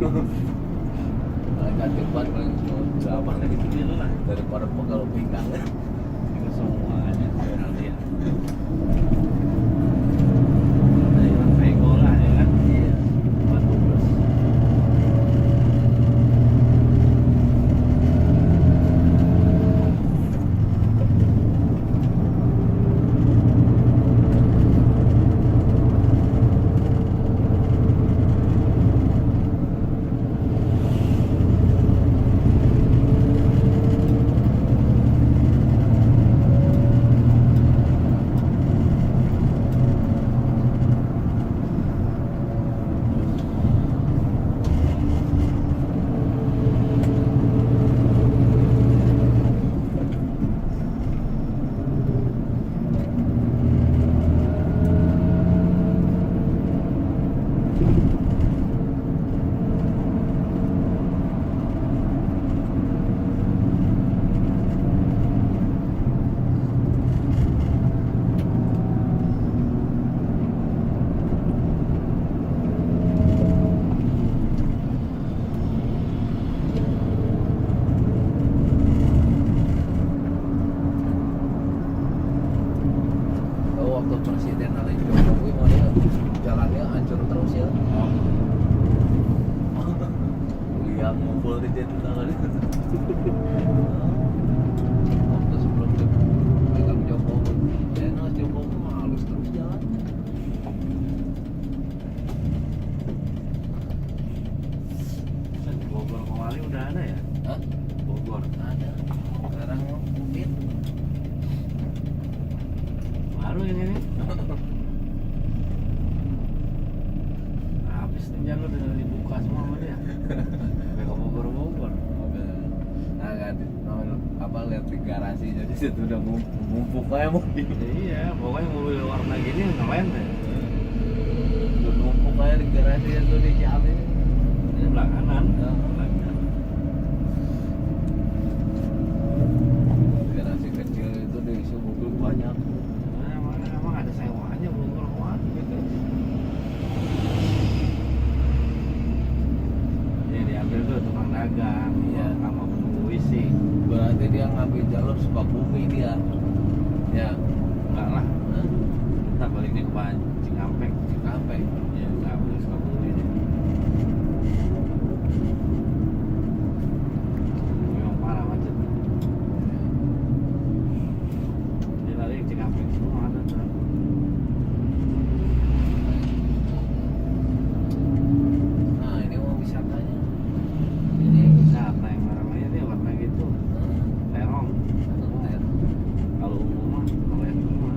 Agak cepat paling berapa Itu dia lah. daripada pegal pinggang. Itu semuanya orang dia. Ada yang Vego lah ya kan. Iya. 40 plus. Waktu presiden ada Jokowi mau dia jalannya hancur terus ya. Lihat ngumpul di situ tadi. Waktu sebelum pegang Jokowi, dan Jokowi mah halus terus jalan. Bogor kemarin udah ada ya? Hah? Bogor. Ada. Sekarang mungkin. Baru ini. Habis nih jalur udah dibuka semua sama dia. Sampai ke Bogor. Nah kan, apa lihat di garasi jadi situ udah mumpuk kayak mobil. Iya, pokoknya mobil warna gini keren deh. Udah mumpuk kayak di garasi itu di Ciamis. Ini belah kanan. Nah, garasi kecil itu diisi mobil banyak. Emang ada sewanya Bogor kemarin gitu. Ini diambil tuh tukang dagang, Iya. sama penunggu isi. Berarti dia ngambil jalur Sukabumi dia. Ya, Enggak lah, Hah? kita baliknya ke Cikampek. Cikampek. Ya, nggak boleh Sukabumi deh. Memang parah macet. Dia lari ke Cikampek semua ada tuh. Nah, ini mau wisatanya. Ini wisata yang namanya dia warna gitu, terong. Kalau umum mah kalau yang rumah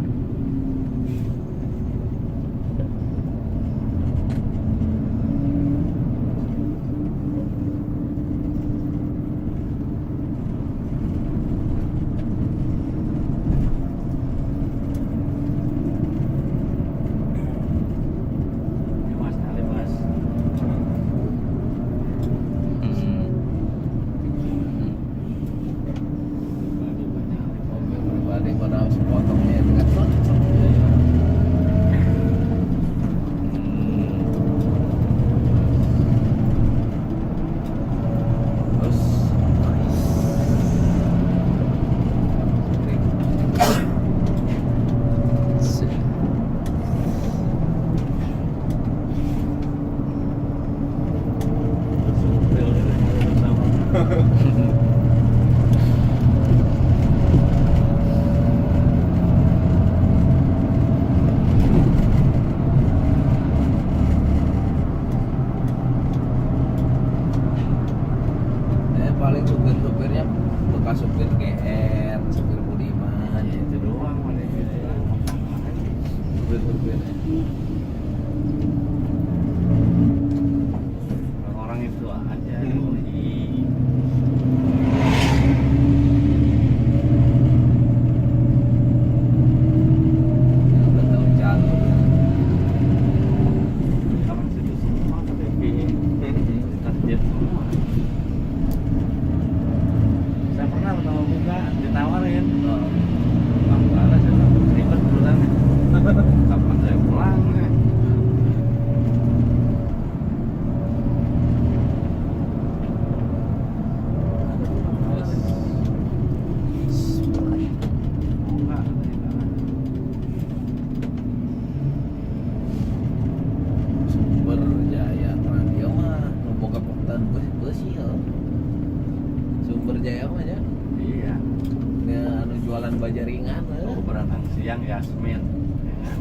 baja ringan. Kalau berenang siang Yasmin, ya kan?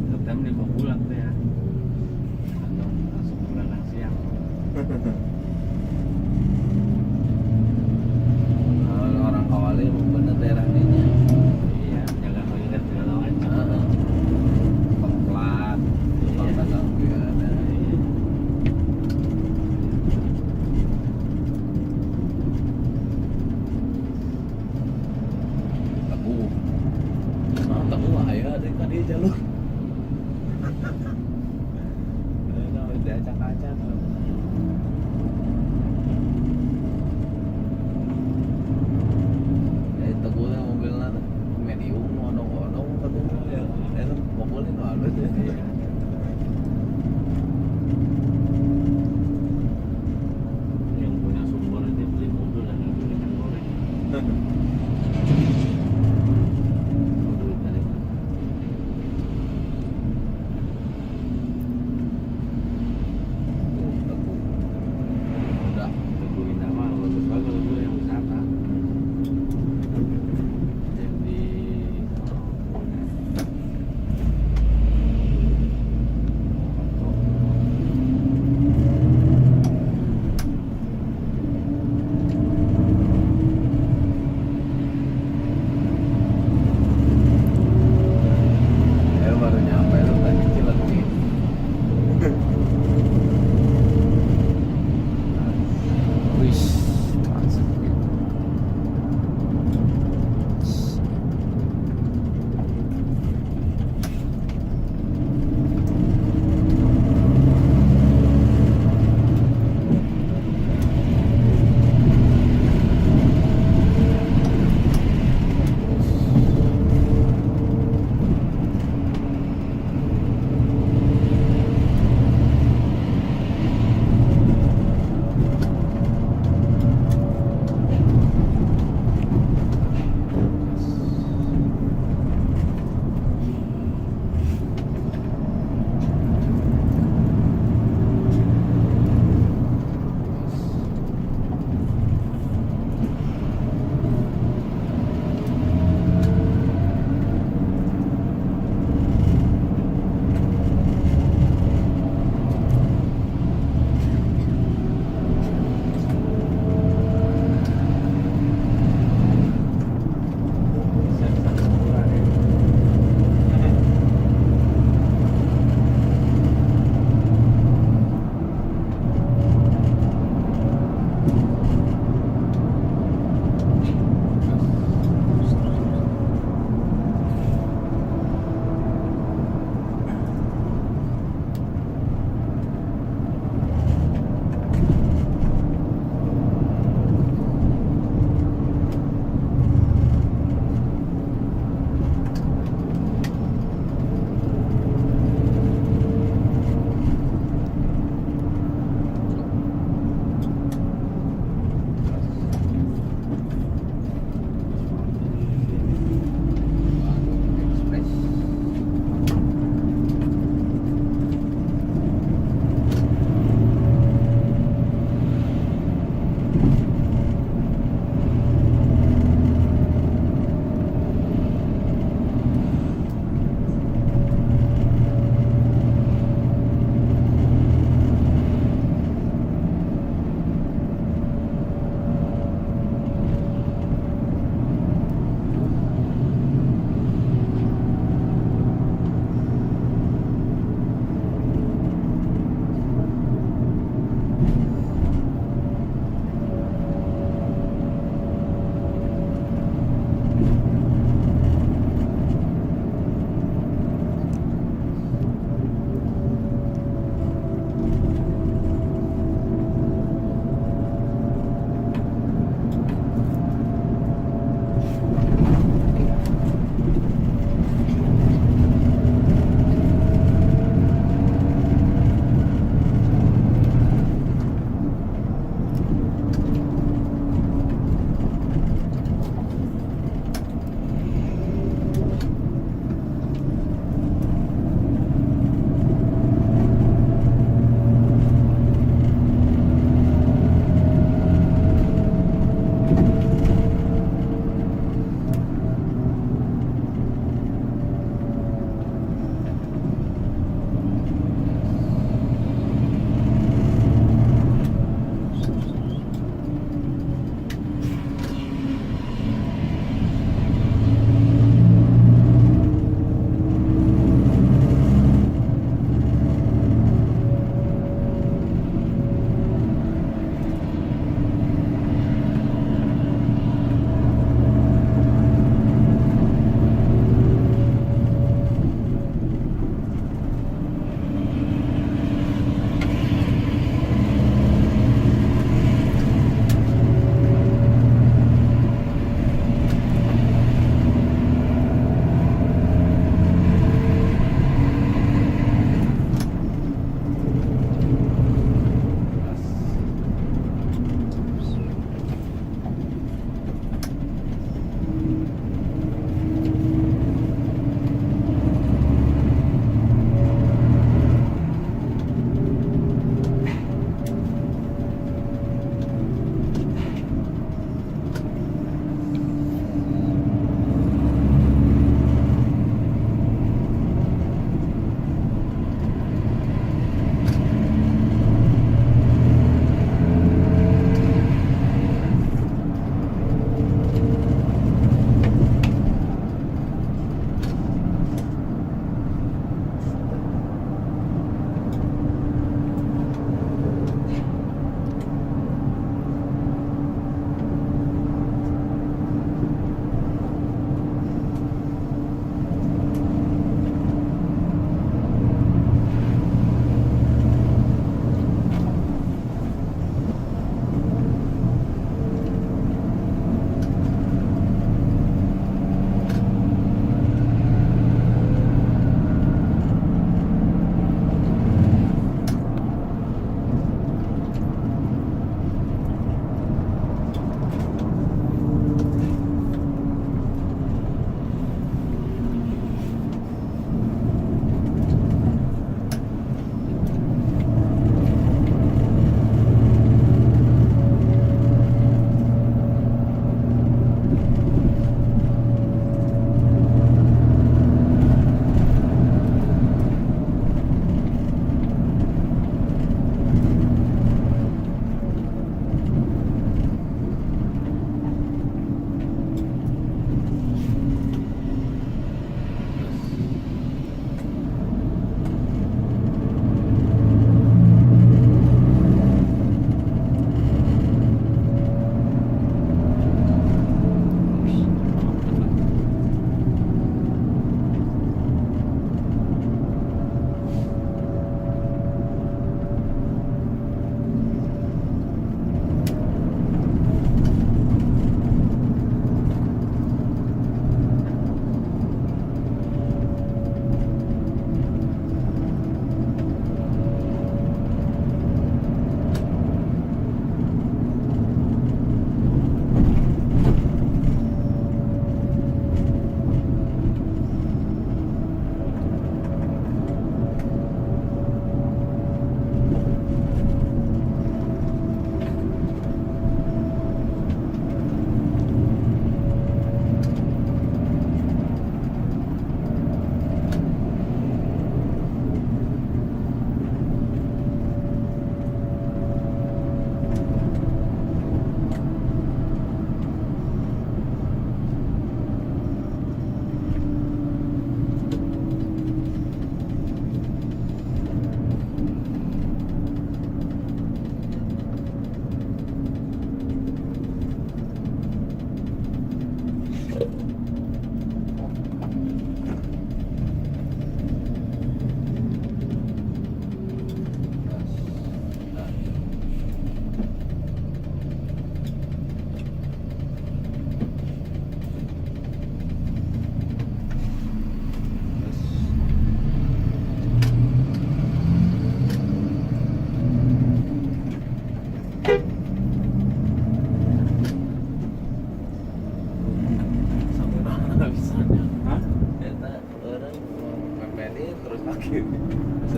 Ketem dibawa pulang tuh ya. Atau langsung berenang siang. Orang awalnya bener daerah dinya. Iya, jangan mengingat segala macam. Pengplat, tukang dagang juga ada. Iya. Tebu. Nah, tebu mah aya deh kan di jalur. Nah, udah acak-acak. Teguhnya mobilnya medium, odong-odong teguhnya ya. Mobilnya no halus ya. Yang punya sumber itu beli mobil dan nggak beli minyak goreng. Mobil tadi.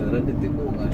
beneran di tikungan.